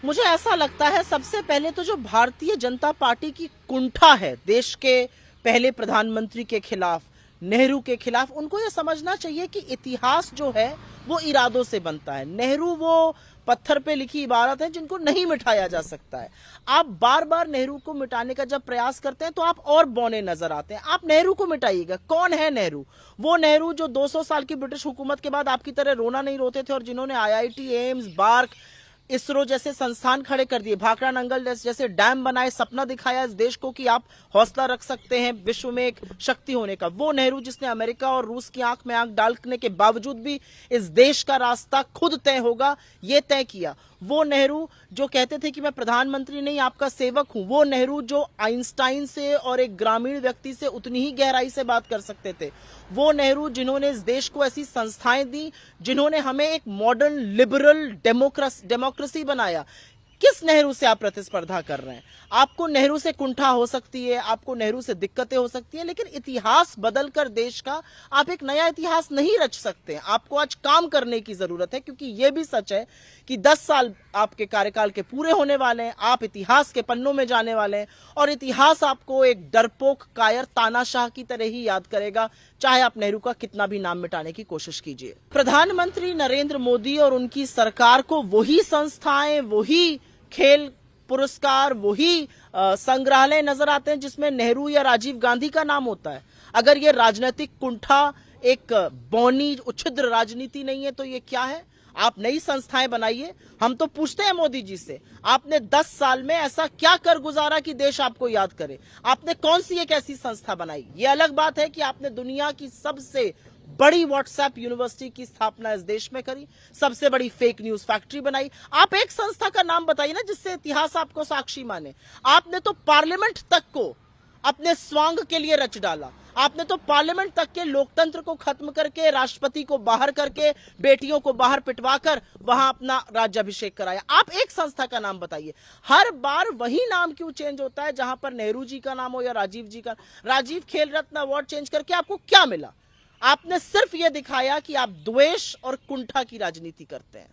मुझे ऐसा लगता है सबसे पहले तो जो भारतीय जनता पार्टी की कुंठा है देश के पहले प्रधानमंत्री के खिलाफ, नेहरू के खिलाफ, उनको यह समझना चाहिए कि इतिहास जो है वो इरादों से बनता है। नेहरू वो पत्थर पे लिखी इबारत है जिनको नहीं मिटाया जा सकता है। आप बार बार नेहरू को मिटाने का जब प्रयास करते हैं तो आप और बौने नजर आते हैं। आप नेहरू को मिटाइएगा। कौन है नेहरू? वो नेहरू जो 200 साल की ब्रिटिश हुकूमत के बाद आपकी तरह रोना नहीं रोते थे और जिन्होंने आईआईटी, एम्स, बार्क, इसरो जैसे संस्थान खड़े कर दिए, भाखड़ा नंगल जैसे डैम बनाए, सपना दिखाया इस देश को कि आप हौसला रख सकते हैं विश्व में एक शक्ति होने का। वो नेहरू जिसने अमेरिका और रूस की आंख में आंख डालने के बावजूद भी इस देश का रास्ता खुद तय होगा ये तय किया। वो नेहरू जो कहते थे कि मैं प्रधानमंत्री नहीं आपका सेवक हूं। वो नेहरू जो आइंस्टाइन से और एक ग्रामीण व्यक्ति से उतनी ही गहराई से बात कर सकते थे। वो नेहरू जिन्होंने इस देश को ऐसी संस्थाएं दी, जिन्होंने हमें एक मॉडर्न लिबरल डेमोक्रेसी बनाया। किस नेहरू से आप प्रतिस्पर्धा कर रहे हैं? आपको नेहरू से कुंठा हो सकती है, आपको नेहरू से दिक्कतें हो सकती है, लेकिन इतिहास बदलकर देश का आप एक नया इतिहास नहीं रच सकते। आपको आज काम करने की जरूरत है, क्योंकि यह भी सच है कि 10 साल आपके कार्यकाल के पूरे होने वाले हैं। आप इतिहास के पन्नों में जाने वाले हैं और इतिहास आपको एक डरपोक, कायर, तानाशाह की तरह ही याद करेगा, चाहे आप नेहरू का कितना भी नाम मिटाने की कोशिश कीजिए। प्रधानमंत्री नरेंद्र मोदी और उनकी सरकार को वही संस्थाएं, वही खेल पुरस्कार, वही संग्रहालय नजर आते हैं जिसमें नेहरू या राजीव गांधी का नाम होता है। अगर ये राजनीतिक कुंठा, एक बौनी उच्छिद्र राजनीति नहीं है तो ये क्या है? आप नई संस्थाएं बनाइए। हम तो पूछते हैं मोदी जी से, आपने 10 साल में ऐसा क्या कर गुजारा कि देश आपको याद करे? आपने कौन सी एक ऐसी संस्था बनाई? ये अलग बात है कि आपने दुनिया की सबसे बड़ी व्हाट्सएप यूनिवर्सिटी की स्थापना इस देश में करी, सबसे बड़ी फेक न्यूज फैक्ट्री बनाई। आप एक संस्था का नाम बताइए ना जिससे इतिहास आपको साक्षी माने। आपने तो पार्लियामेंट तक को अपने स्वांग के लिए रच डाला। आपने तो पार्लियामेंट तक के लोकतंत्र को खत्म करके, राष्ट्रपति को बाहर करके, बेटियों को बाहर पिटवाकर वहां अपना राज्याभिषेक कराया। आप एक संस्था का नाम बताइए। हर बार वही नाम क्यों चेंज होता है? जहां पर नेहरू जी का नाम हो या राजीव जी का। राजीव खेल रत्न अवार्ड चेंज करके आपको क्या मिला? आपने सिर्फ यह दिखाया कि आप द्वेष और कुंठा की राजनीति करते हैं।